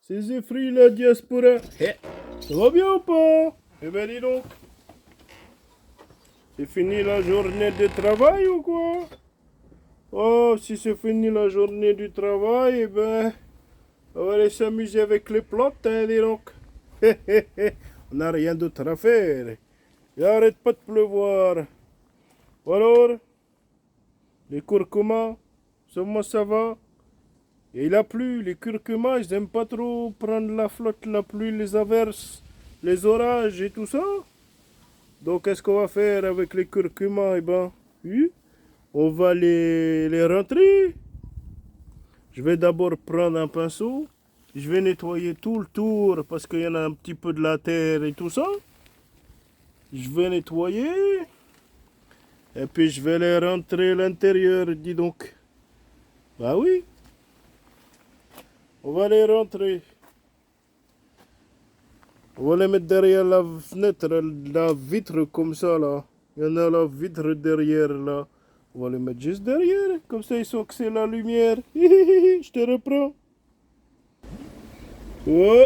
c'est Zéphry, la diaspora. Ça va bien ou pas? Eh ben dis donc. C'est fini la journée de travail ou quoi? Oh, si c'est fini la journée du travail, eh ben, on va aller s'amuser avec les plantes, hein, dis donc. On n'a rien d'autre à faire. Il arrête pas de pleuvoir. Alors, les curcumas, ça va? Et il a plu, les curcumas, ils aiment pas trop prendre la flotte, la pluie, les averses, les orages et tout ça. Donc, qu'est-ce qu'on va faire avec les curcumas? Eh ben, oui, on va les rentrer. Je vais d'abord prendre un pinceau. Je vais nettoyer tout le tour parce qu'il y en a un petit peu de la terre et tout ça. Je vais nettoyer. Et puis je vais les rentrer à l'intérieur, dis donc. Bah oui. On va les rentrer. On va les mettre derrière la fenêtre, la vitre comme ça là. Il y en a la vitre derrière là. On va les mettre juste derrière. Comme ça ils sont que c'est la lumière. Je te reprends. Oh.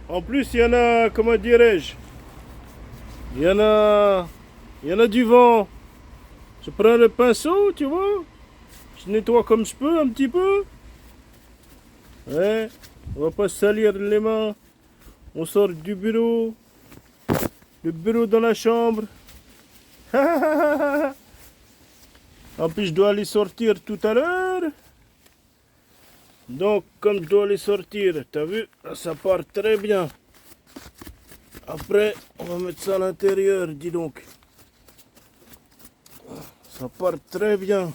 En plus il y en a, comment dirais-je? Il y en a. Il y en a du vent. Je prends le pinceau, tu vois. Je nettoie comme je peux un petit peu. Ouais. On va pas se salir les mains. On sort du bureau. Le bureau dans la chambre. En plus, je dois aller sortir tout à l'heure. Donc, comme je dois aller sortir, t'as vu, ça part très bien. Après, on va mettre ça à l'intérieur, dis donc. Ça part très bien.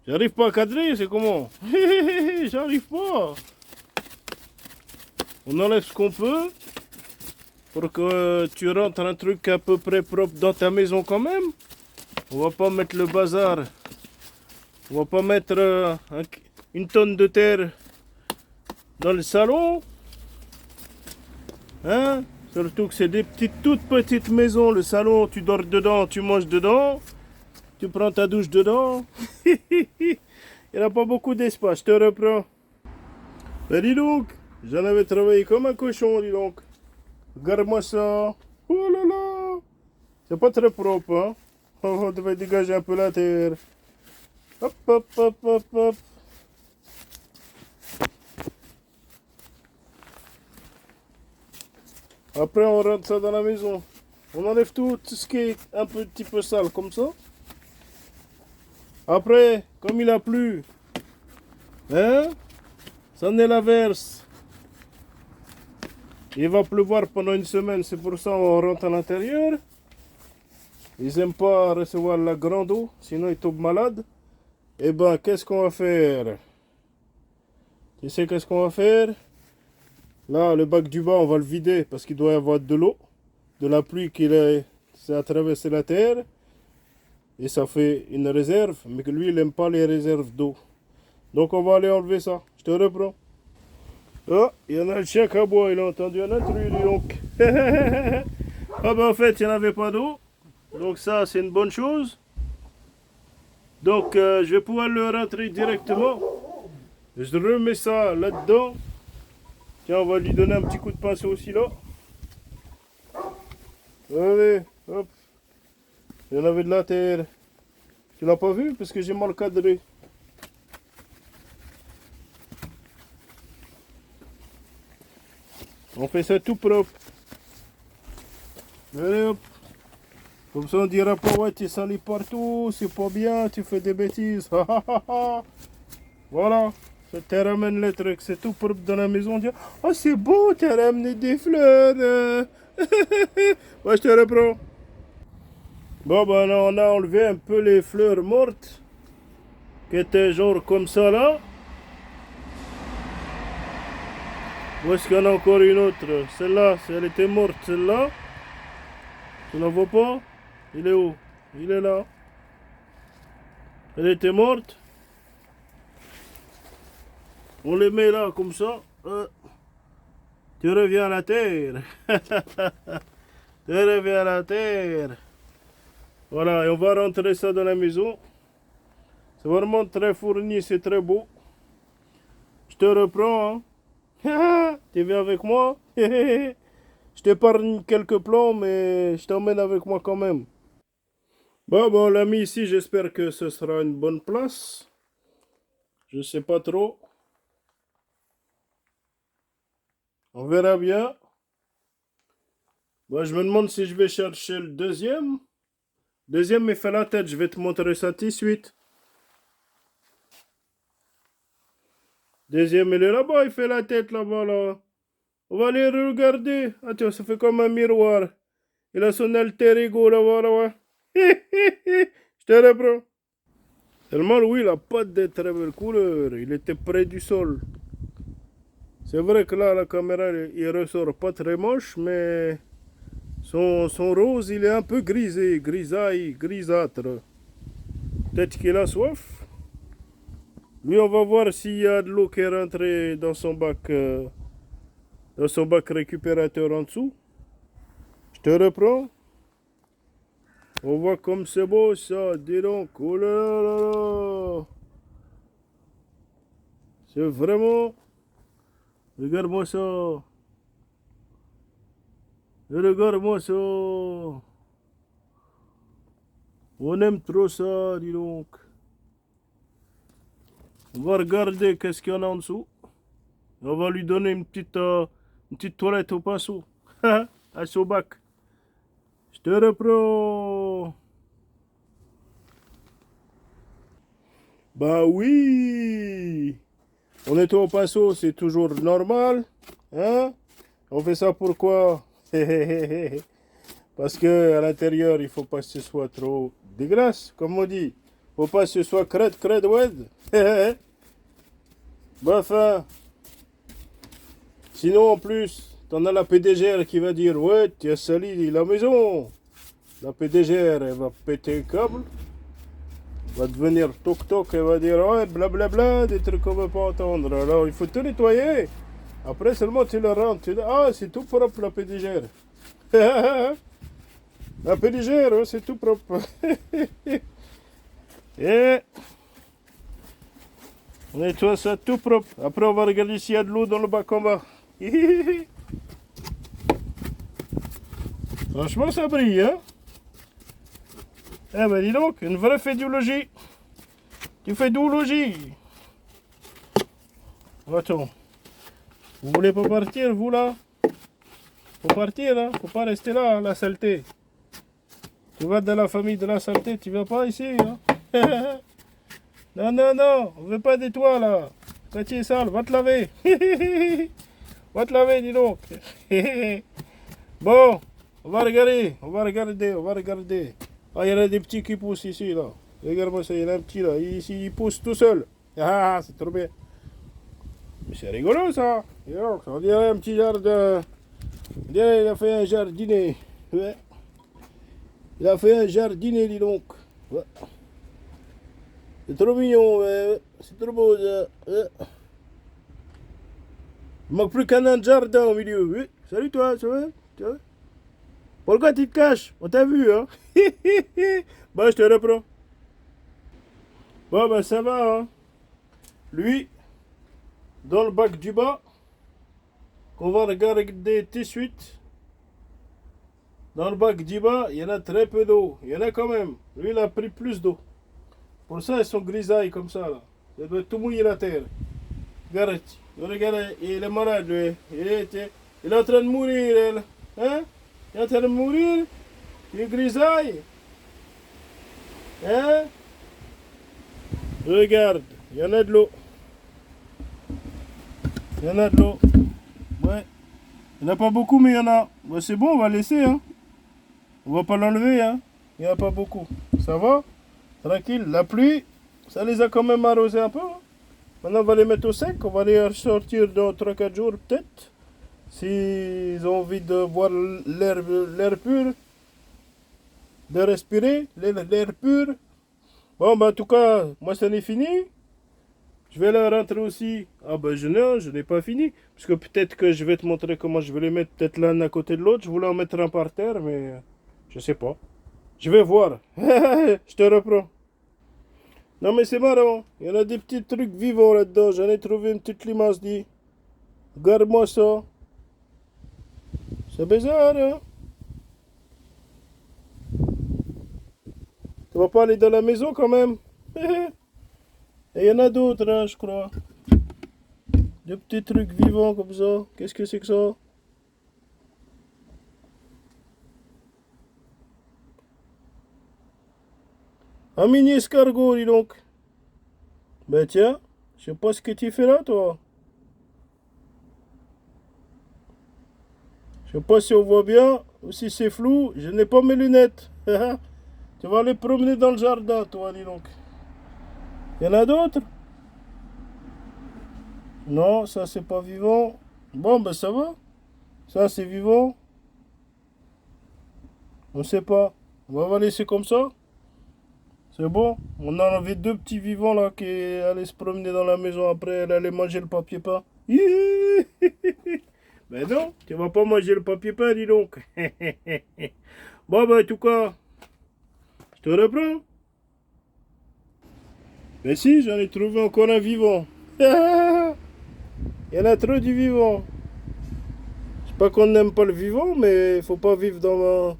J'arrive pas à cadrer, c'est comment? J'arrive pas. On enlève ce qu'on peut pour que tu rentres un truc à peu près propre dans ta maison quand même. On va pas mettre le bazar. On va pas mettre une tonne de terre dans le salon. Hein? Surtout que c'est des toutes petites maisons. Le salon, tu dors dedans, tu manges dedans. Tu prends ta douche dedans. Il n'y a pas beaucoup d'espace, je te reprends. Ben dis donc, j'en avais travaillé comme un cochon, dis donc. Regarde-moi ça. Oh là là. C'est pas très propre, hein. On devait dégager un peu la terre. Hop, hop, hop, hop, hop. Après, on rentre ça dans la maison. On enlève tout ce qui est un petit peu sale, comme ça. Après, comme il a plu, hein, ça en est l'averse. Il va pleuvoir pendant une semaine, c'est pour ça qu'on rentre à l'intérieur. Ils n'aiment pas recevoir la grande eau, sinon ils tombent malades. Eh ben, qu'est-ce qu'on va faire? Tu sais qu'est-ce qu'on va faire? Là, le bac du bas, on va le vider parce qu'il doit y avoir de l'eau, de la pluie ça a traversé la terre. Et ça fait une réserve, mais que lui, il n'aime pas les réserves d'eau. Donc, on va aller enlever ça. Je te reprends. Oh, il y en a le chien à bois, il a entendu un intrus, dis donc. Ah ben, en fait, il n'y en avait pas d'eau. Donc, ça, c'est une bonne chose. Donc, je vais pouvoir le rentrer directement. Je remets ça là-dedans. Tiens, on va lui donner un petit coup de pinceau aussi là. Allez, hop. Il y en avait de la terre. Tu l'as pas vu parce que j'ai mal cadré. On fait ça tout propre. Allez hop. Comme ça on dira pas ouais tu sali partout, c'est pas bien, tu fais des bêtises. Voilà. Ça te ramène le truc, c'est tout propre dans la maison. On dit, oh c'est beau, t'as ramené des fleurs. Ouais, je te reprends. Bon ben là, on a enlevé un peu les fleurs mortes. Qui étaient genre comme ça là. Où est-ce qu'il y en a encore une autre? Celle-là, elle était morte, celle-là. Tu la vois pas? Il est où? Il est là. Elle était morte. On les met là, comme ça. Tu reviens à la terre. Tu reviens à la terre. Voilà, et on va rentrer ça dans la maison. C'est vraiment très fourni, c'est très beau. Je te reprends, hein. Tu viens avec moi? Je t'épargne quelques plans, mais je t'emmène avec moi quand même. Bon, on l'a mis ici, j'espère que ce sera une bonne place. Je sais pas trop. On verra bien. Bon, je me demande si je vais chercher le deuxième. Deuxième, il fait la tête. Je vais te montrer ça tout de suite. Deuxième, il est là-bas. Il fait la tête là-bas, là. On va aller regarder. Attends, ça fait comme un miroir. Il a son alter ego là-bas, là-bas. Je te reprends. Seulement, lui, il n'a pas de très belle couleur. Il était près du sol. C'est vrai que là, la caméra, il ressort pas très moche, mais son rose, il est un peu grisé, grisaille, grisâtre. Peut-être qu'il a soif. Lui, on va voir s'il y a de l'eau qui est rentrée dans son bac récupérateur en dessous. Je te reprends. On voit comme c'est beau ça, dis donc. Oh là là là là. C'est vraiment... Regarde-moi ça. Regarde-moi ça. On aime trop ça, dis donc. On va regarder qu'est-ce qu'il y en a en dessous. On va lui donner une petite toilette au pinceau. À son bac. Je te reprends. Bah oui. On est au pinceau, c'est toujours normal. Hein? On fait ça pourquoi? Parce que à l'intérieur, il faut pas que ce soit trop dégueulasse, comme on dit. Faut pas que ce soit crête, ouais. Bah enfin. Sinon, en plus, t'en as la PDGR qui va dire, ouais, tu as sali la maison. La PDGR, elle va péter un câble. Va devenir toc-toc, elle va dire, ouais, blablabla, des trucs qu'on veut pas entendre. Alors, il faut tout nettoyer. Après, seulement, tu le rentres. Tu dis, ah, c'est tout propre, la PDGR. La PDGR, hein, c'est tout propre. Et on nettoie ça tout propre. Après, on va regarder s'il y a de l'eau dans le bac en bas. Franchement, ça brille, hein? Eh ben, dis donc, une vraie fédiologie. Tu fais d'oologie. Attends. Vous voulez pas partir, vous, là? Faut partir, hein? Faut pas rester là, hein, la saleté. Tu vas dans la famille de la saleté, tu viens pas ici, hein? Non, non, non, on veut pas de toi, là. Quand tu es sale, va te laver. Va te laver, dis donc. Bon, on va regarder. Ah, il y en a des petits qui poussent ici, là. Regarde-moi ça, il y en a un petit, là. Ici, il pousse tout seul. Ah, c'est trop bien. Mais c'est rigolo, ça. On dirait un petit jardin. On dirait qu'il a fait un jardinier. Ouais. Il a fait un jardinier, dis donc. Ouais. C'est trop mignon, ouais. C'est trop beau, ça. Ouais. Il manque plus qu'un nain de jardin au milieu. Oui. Salut, toi, ça va? Tu vois? Pourquoi tu te caches? On t'a vu, hein? Bon, je te reprends. Bon, ben, ça va, hein? Lui, dans le bac du bas, qu'on va regarder tout de suite. Dans le bac du bas, il y en a très peu d'eau. Il y en a quand même. Lui, il a pris plus d'eau. Pour ça, ils sont grisailles comme ça, là. Ça doit tout mouiller la terre. Regarde, il est malade, lui. Il est en train de mourir, elle. Hein? Il est en train de mourir. Il est grisaille. Hein? Regarde, il y en a de l'eau. Il y en a de l'eau. Ouais. Il n'y en a pas beaucoup, mais il y en a. Ouais, c'est bon, on va laisser, hein. On va pas l'enlever, hein. Il n'y en a pas beaucoup. Ça va? Tranquille. La pluie, ça les a quand même arrosés un peu, hein. Maintenant, on va les mettre au sec. On va les ressortir dans 3-4 jours, peut-être. S'ils ont envie de voir l'air pur, de respirer l'air pur. Bon, ben, en tout cas, moi, ça n'est fini. Je vais leur rentrer aussi. Ah, ben, je n'ai pas fini. Parce que peut-être que je vais te montrer comment je vais les mettre peut-être l'un à côté de l'autre. Je voulais en mettre un par terre, mais je sais pas. Je vais voir. Je te reprends. Non mais c'est marrant. Il y en a des petits trucs vivants là-dedans. J'en ai trouvé une petite limace dit. Regarde-moi ça. C'est bizarre, hein? Tu vas pas aller dans la maison quand même? Et il y en a d'autres, hein, je crois. Des petits trucs vivants comme ça. Qu'est-ce que c'est que ça? Un mini escargot, dis donc. Ben tiens, je sais pas ce que tu fais là, toi. Je sais pas si on voit bien ou si c'est flou. Je n'ai pas mes lunettes. Tu vas aller promener dans le jardin, toi, dis donc. Il y en a d'autres? Non, ça c'est pas vivant. Bon, ben ça va. Ça c'est vivant. On sait pas. On va laisser comme ça. C'est bon. On a enlevé deux petits vivants là qui allaient se promener dans la maison. Après, elle allait manger le papier peint. Ben non, tu vas pas manger le papier peint, dis donc. Bon, ben en tout cas, je te reprends. Mais si, j'en ai trouvé encore un vivant. Il y en a trop du vivant. C'est pas qu'on n'aime pas le vivant, mais il faut pas vivre dans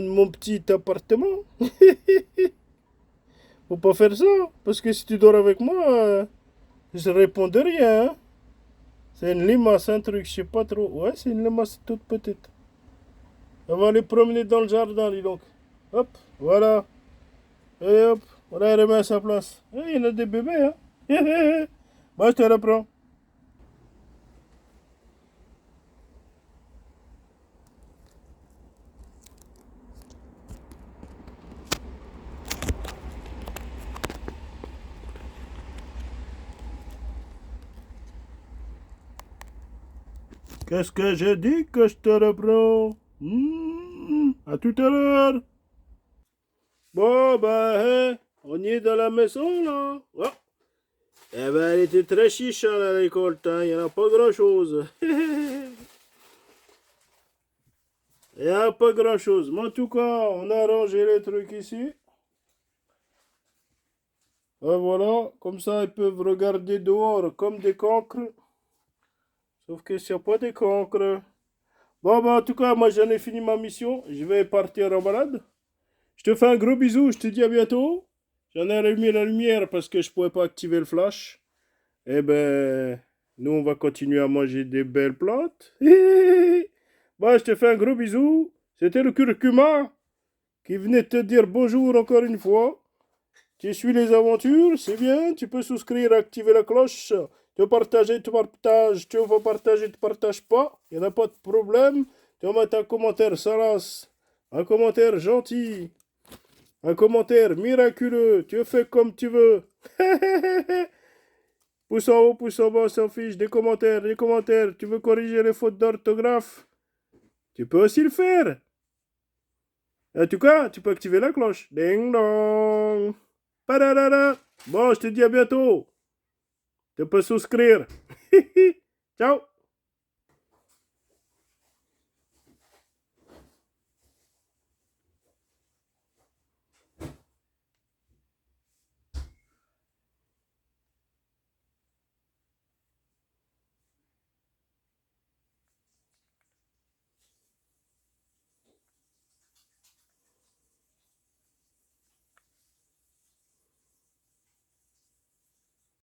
mon petit appartement. Faut pas faire ça. Parce que si tu dors avec moi, je réponds de rien, hein. C'est une limace, un truc, je sais pas trop. Ouais, c'est une limace toute petite. On va aller promener dans le jardin, dis donc. Hop, voilà. Et hop, on la remet à sa place. Il y en a des bébés, hein. Moi, je te reprends. Qu'est-ce que j'ai dit que je te reprends? À tout à l'heure. Bon, ben, on y est dans la maison, là. Oh. Eh ben, elle était très chiche, hein, la récolte, hein. Il n'y en a pas grand-chose. Il n'y a pas grand-chose. Mais en tout cas, on a rangé les trucs ici. Et voilà, comme ça, ils peuvent regarder dehors comme des cancres. Sauf que s'il n'y a pas des cancres. Bon, ben, en tout cas, moi, j'en ai fini ma mission. Je vais partir en balade. Je te fais un gros bisou. Je te dis à bientôt. J'en ai allumé la lumière parce que je ne pouvais pas activer le flash. Eh ben, nous, on va continuer à manger des belles plantes. Bon, je te fais un gros bisou. C'était le curcuma qui venait te dire bonjour encore une fois. Tu suis les aventures, c'est bien. Tu peux souscrire, activer la cloche. Tu veux partager, tu partages. Tu veux pas partager, tu partages pas. Il n'y en a pas de problème. Tu vas mettre un commentaire salace. Un commentaire gentil. Un commentaire miraculeux. Tu fais comme tu veux. Pouce en haut, pouce en bas, on s'en fiche. Des commentaires, des commentaires. Tu veux corriger les fautes d'orthographe? Tu peux aussi le faire. En tout cas, tu peux activer la cloche. Ding dong. Padadada. Bon, je te dis à bientôt. Tu peux souscrire. Ciao.